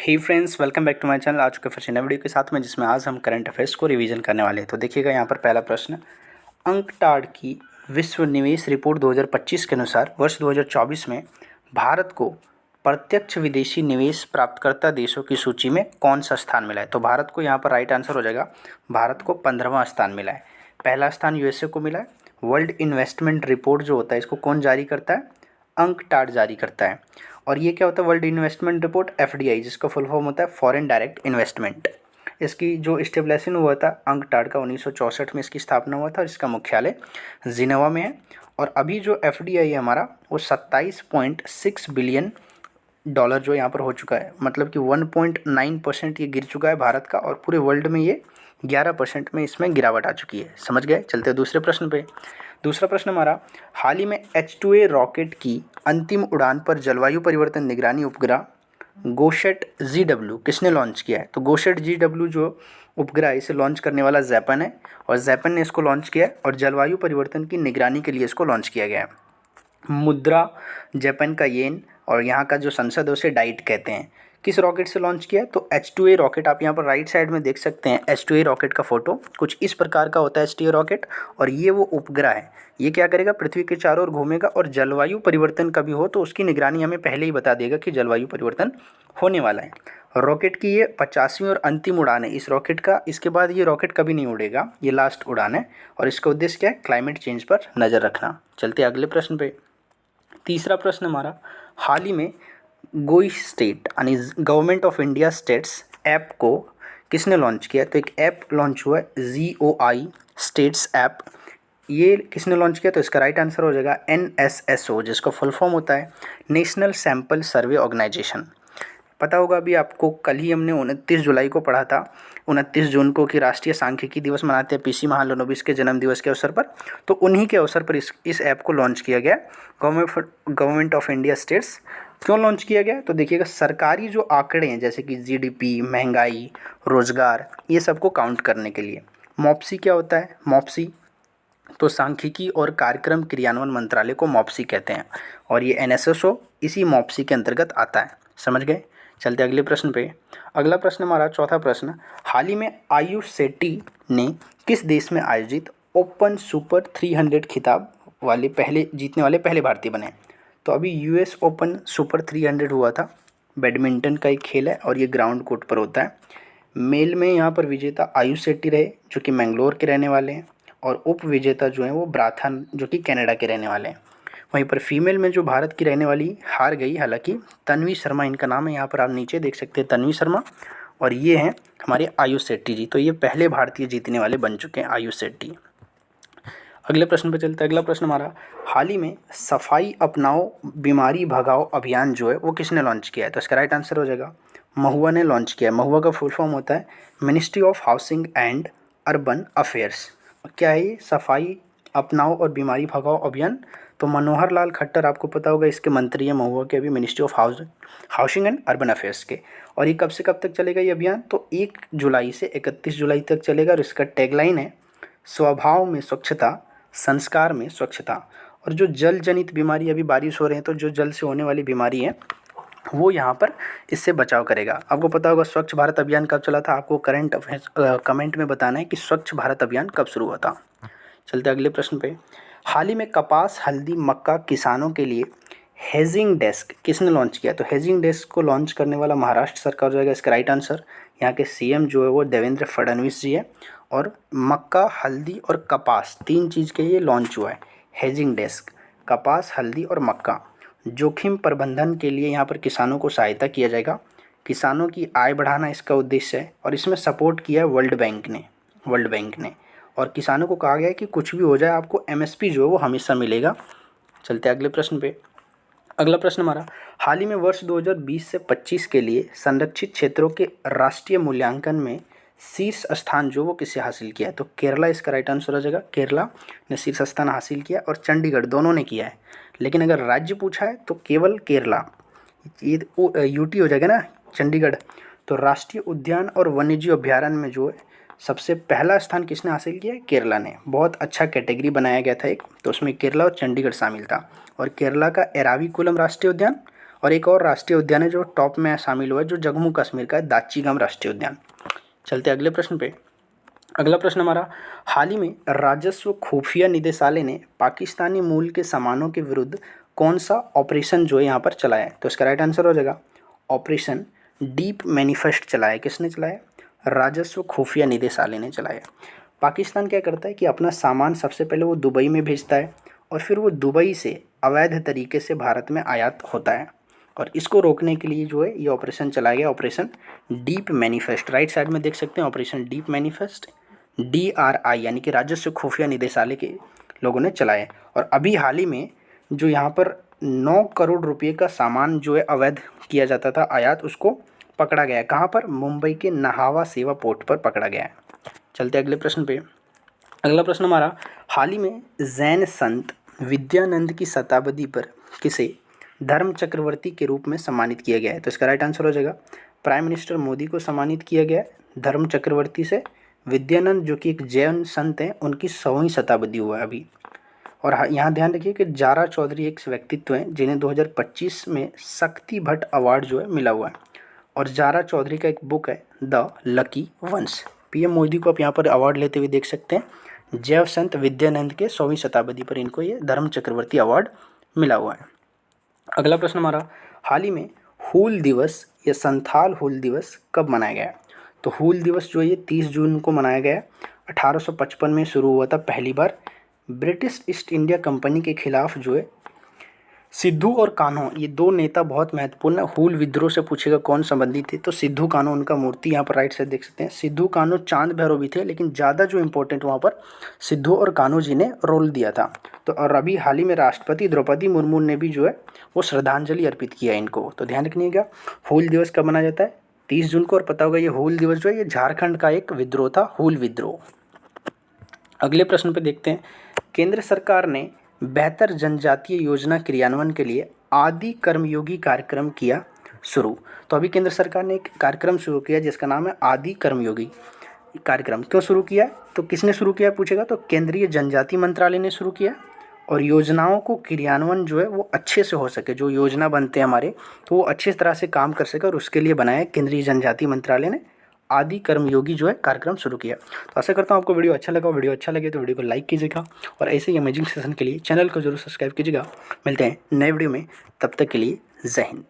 Hey friends, welcome back to my channel. आ चुके फिर से नए वीडियो के साथ में, जिसमें आज हम करंट अफेयर्स को रिवीजन करने वाले हैं। तो देखिएगा यहाँ पर पहला प्रश्न, अंकटाड की विश्व निवेश रिपोर्ट 2025 के अनुसार वर्ष 2024 में भारत को प्रत्यक्ष विदेशी निवेश प्राप्तकर्ता देशों की सूची में कौन सा स्थान मिला है। तो भारत को यहाँ पर राइट आंसर हो जाएगा, भारत को 15वां स्थान मिला है। पहला स्थान यूएसए को मिला है। वर्ल्ड इन्वेस्टमेंट रिपोर्ट जो होता है, इसको कौन जारी करता है? अंकटाड जारी करता है। और ये क्या होता है? वर्ल्ड इन्वेस्टमेंट रिपोर्ट, एफडीआई, जिसका फुल फॉर्म होता है फॉरेन डायरेक्ट इन्वेस्टमेंट। इसकी जो स्टेब्लिशन हुआ था अंकटाड का 1964 में इसकी स्थापना हुआ था और इसका मुख्यालय जिनेवा में है। और अभी जो एफडीआई है हमारा, वो 27.6 बिलियन डॉलर जो यहाँ पर हो चुका है, मतलब कि 1.9% ये गिर चुका है भारत का, और पूरे वर्ल्ड में ये 11% में इसमें गिरावट आ चुकी है। समझ गए? चलते हैं दूसरे प्रश्न पे। दूसरा प्रश्न हमारा, हाल ही में H2A रॉकेट की अंतिम उड़ान पर जलवायु परिवर्तन निगरानी उपग्रह गोशेट GW किसने लॉन्च किया है? तो गोशेट GW जो उपग्रह है, इसे लॉन्च करने वाला जापान है, और जापान ने इसको लॉन्च किया है और जलवायु परिवर्तन की निगरानी के लिए इसको लॉन्च किया गया है। मुद्रा जापान का येन, और यहाँ का जो संसद है उसे डाइट कहते हैं। किस रॉकेट से लॉन्च किया? तो H2A रॉकेट। आप यहाँ पर राइट साइड में देख सकते हैं H2A रॉकेट का फोटो, कुछ इस प्रकार का होता है H2A रॉकेट। और ये वो उपग्रह है, ये क्या करेगा? पृथ्वी के चारों ओर घूमेगा, और जलवायु परिवर्तन कभी हो तो उसकी निगरानी हमें पहले ही बता देगा कि जलवायु परिवर्तन होने वाला है। रॉकेट की ये 50वीं और अंतिम उड़ान है इस रॉकेट का। इसके बाद ये रॉकेट कभी नहीं उड़ेगा, ये लास्ट उड़ान है। और इसका उद्देश्य क्या है? क्लाइमेट चेंज पर नज़र रखना। चलते अगले प्रश्न पे। तीसरा प्रश्न हमारा, हाल ही में गोई स्टेट यानी government of India states app को किसने लॉन्च किया? तो एक ऐप लॉन्च हुआ है GOI स्टेट्स ऐप। ये किसने लॉन्च किया? तो इसका राइट आंसर हो जाएगा NSSO, जिसका फुल फॉर्म होता है नेशनल सैंपल सर्वे ऑर्गेनाइजेशन। पता होगा, अभी आपको कल ही हमने 29 जुलाई को पढ़ा था, 29 जून को, कि राष्ट्रीय सांख्यिकी दिवस मनाते हैं PC महालनोबिस के जन्म दिवस के अवसर पर। तो उन्हीं के अवसर पर इस ऐप को लॉन्च किया गया। गवर्नमेंट ऑफ इंडिया स्टेट्स क्यों लॉन्च किया गया? तो देखिएगा, सरकारी जो आंकड़े हैं जैसे कि GDP, महंगाई, रोजगार, ये सबको काउंट करने के लिए। मॉप्सी क्या होता है? मॉप्सी तो सांख्यिकी और कार्यक्रम क्रियान्वयन मंत्रालय को मॉप्सी कहते हैं, और ये NSSO इसी मॉप्सी के अंतर्गत आता है। समझ गए? चलते अगले प्रश्न पे। अगला प्रश्न हमारा, चौथा प्रश्न, हाल ही में आयुष शेट्टी ने किस देश में आयोजित ओपन सुपर 300 खिताब वाले पहले जीतने वाले पहले भारतीय बने? तो अभी US ओपन सुपर 300 हुआ था, बैडमिंटन का एक खेल है और ये ग्राउंड कोर्ट पर होता है। मेल में यहाँ पर विजेता आयुष शेट्टी रहे, जो कि मैंगलोर के रहने वाले हैं, और उप विजेता जो हैं वो ब्राथन, जो कि कनाडा के रहने वाले हैं। वहीं पर फीमेल में जो भारत की रहने वाली हार गई, हालांकि तन्वी शर्मा इनका नाम है, यहाँ पर आप नीचे देख सकते हैं तन्वी शर्मा, और ये हैं हमारे आयुष शेट्टी जी। तो ये पहले भारतीय जीतने वाले बन चुके हैं, आयुष शेट्टी। अगले प्रश्न पर चलते हैं। अगला प्रश्न हमारा, हाल ही में सफाई अपनाओ बीमारी भगाओ अभियान जो है वो किसने लॉन्च किया है? तो इसका राइट आंसर हो जाएगा, महुआ ने लॉन्च किया है। महुआ का फुल फॉर्म होता है ministry of housing and urban affairs. क्या है ये? सफाई अपनाओ और बीमारी भगाओ अभियान। तो मनोहर लाल खट्टर, आपको पता होगा, इसके मंत्री हैं महुआ के, अभी ministry of housing and urban affairs के। और ये कब से कब तक चलेगा ये अभियान? तो 1 जुलाई से 31 जुलाई तक चलेगा। और इसका टैगलाइन है स्वभाव में स्वच्छता, संस्कार में स्वच्छता। और जो जल जनित बीमारी, अभी बारिश हो रहे हैं तो जो जल से होने वाली बीमारी है वो यहाँ पर इससे बचाव करेगा। आपको पता होगा स्वच्छ भारत अभियान कब चला था? आपको करंट अफेयर्स कमेंट में बताना है कि स्वच्छ भारत अभियान कब शुरू हुआ था। चलते अगले प्रश्न पे। हाल ही में कपास, हल्दी, मक्का किसानों के लिए हेजिंग डेस्क किसने लॉन्च किया? तो हेजिंग डेस्क को लॉन्च करने वाला महाराष्ट्र सरकार हो जाएगा। इसका राइट आंसर, यहाँ के CM जो है वो देवेंद्र फडणवीस जी है। और मक्का, हल्दी और कपास, 3 चीज़ के ये लॉन्च हुआ है हेजिंग डेस्क। कपास, हल्दी और मक्का। जोखिम प्रबंधन के लिए यहाँ पर किसानों को सहायता किया जाएगा। किसानों की आय बढ़ाना इसका उद्देश्य है, और इसमें सपोर्ट किया है वर्ल्ड बैंक ने। और किसानों को कहा गया है कि कुछ भी हो जाए आपको MSP जो है वो हमेशा मिलेगा। चलते अगले प्रश्न पे। अगला प्रश्न हमारा, हाल ही में वर्ष 2020 से 25 के लिए संरक्षित क्षेत्रों के राष्ट्रीय मूल्यांकन में शीर्ष स्थान जो वो किसे हासिल किया है? तो केरला इसका राइट आंसर हो जाएगा। केरला ने शीर्ष स्थान हासिल किया, और चंडीगढ़, दोनों ने किया है। लेकिन अगर राज्य पूछा है तो केवल केरला, ये UT हो जाएगा ना, चंडीगढ़। तो राष्ट्रीय उद्यान और वन्यजीव अभ्यारण्य में जो है सबसे पहला स्थान किसने हासिल किया है? केरला ने। बहुत अच्छा कैटेगरी बनाया गया था एक, तो उसमें केरला और चंडीगढ़ शामिल था। और केरला का एराविकुलम राष्ट्रीय उद्यान और एक और राष्ट्रीय उद्यान है जो टॉप में शामिल हुआ है, जो जम्मू कश्मीर का है, दाची-गम राष्ट्रीय उद्यान। चलते अगले प्रश्न पे। अगला प्रश्न हमारा, हाल ही में राजस्व खुफिया निदेशालय ने पाकिस्तानी मूल के सामानों के विरुद्ध कौन सा ऑपरेशन जो है यहाँ पर चलाया है? तो इसका राइट आंसर हो जाएगा ऑपरेशन डीप मैनिफेस्ट चलाया। किसने चलाया? राजस्व खुफिया निदेशालय ने चलाया। पाकिस्तान क्या करता है कि अपना सामान सबसे पहले वो दुबई में भेजता है और फिर वो दुबई से अवैध तरीके से भारत में आयात होता है, और इसको रोकने के लिए जो है ये ऑपरेशन चलाया गया, operation deep manifest. Right side में देख सकते हैं ऑपरेशन डीप मैनिफेस्ट, DRI यानी कि राजस्व खुफिया निदेशालय के लोगों ने चलाया। और अभी हाल ही में जो यहाँ पर 9 करोड़ रुपये का सामान जो है अवैध किया जाता था आयात, उसको पकड़ा गया है। कहाँ पर? मुंबई के नाहवा सेवा पोर्ट पर पकड़ा गया है। चलते अगले प्रश्न पे। अगला प्रश्न हमारा, हाल ही में जैन संत विद्यानंद की शताब्दी पर किसे धर्म चक्रवर्ती के रूप में सम्मानित किया गया है? तो इसका राइट आंसर हो जाएगा प्राइम मिनिस्टर मोदी को सम्मानित किया गया है धर्म चक्रवर्ती से। विद्यानंद जो कि एक जैन संत हैं, उनकी 100वीं शताब्दी हुआ है अभी। और यहाँ ध्यान रखिए कि जारा चौधरी एक व्यक्तित्व हैं जिन्हें 2025 में शक्ति भट्ट अवार्ड जो है मिला हुआ है। और जारा चौधरी का एक बुक है the lucky ones. PM Modi को आप यहाँ पर अवार्ड लेते हुए देख सकते हैं। जैव संत विद्यानंद के 100वीं शताब्दी पर इनको ये धर्म चक्रवर्ती अवार्ड मिला हुआ है। अगला प्रश्न हमारा, हाल ही में हूल दिवस या संथाल हूल दिवस कब मनाया गया? तो हूल दिवस जो है ये 30 जून को मनाया गया। 1855 में शुरू हुआ था पहली बार। ब्रिटिश ईस्ट इंडिया कंपनी के खिलाफ जो है सिद्धू और कान्हो, ये दो नेता बहुत महत्वपूर्ण है। हूल विद्रोह से पूछेगा कौन संबंधित थे, तो सिद्धू कान्हो उनका मूर्ति यहाँ पर राइट साइड देख सकते हैं। सिद्धू कान्हो चांद भैरव भी थे, लेकिन ज़्यादा जो इंपॉर्टेंट वहाँ पर सिद्धू और कान्हो जी ने रोल दिया था। तो और अभी हाल ही में राष्ट्रपति द्रौपदी मुर्मू ने भी जो है वो श्रद्धांजलि अर्पित किया इनको। तो ध्यान रखिएगा हूल दिवस कब मनाया जाता है? 30 जून को। और पता होगा ये हूल दिवस जो है ये झारखंड का एक विद्रोह था, हूल विद्रोह। अगले प्रश्न पे देखते हैं, केंद्र सरकार ने बेहतर जनजातीय योजना क्रियान्वयन के लिए आदि कर्मयोगी कार्यक्रम किया शुरू। तो अभी केंद्र सरकार ने एक कार्यक्रम शुरू किया जिसका नाम है आदि कर्मयोगी कार्यक्रम। क्यों शुरू किया? तो किसने शुरू किया पूछेगा, तो केंद्रीय जनजाति मंत्रालय ने शुरू किया। और योजनाओं को क्रियान्वयन जो है वो अच्छे से हो सके, जो योजना बनते हैं हमारे तो वो अच्छी तरह से काम कर सके, और उसके लिए बनाया केंद्रीय जनजाति मंत्रालय ने आदि कर्मयोगी जो है कार्यक्रम शुरू किया। तो आशा करता हूँ आपको वीडियो अच्छा लगा। वीडियो अच्छा लगे तो वीडियो को लाइक कीजिएगा, और ऐसे ही अमेजिंग सेशन के लिए चैनल को जरूर सब्सक्राइब कीजिएगा। मिलते हैं नए वीडियो में, तब तक के लिए जय हिंद।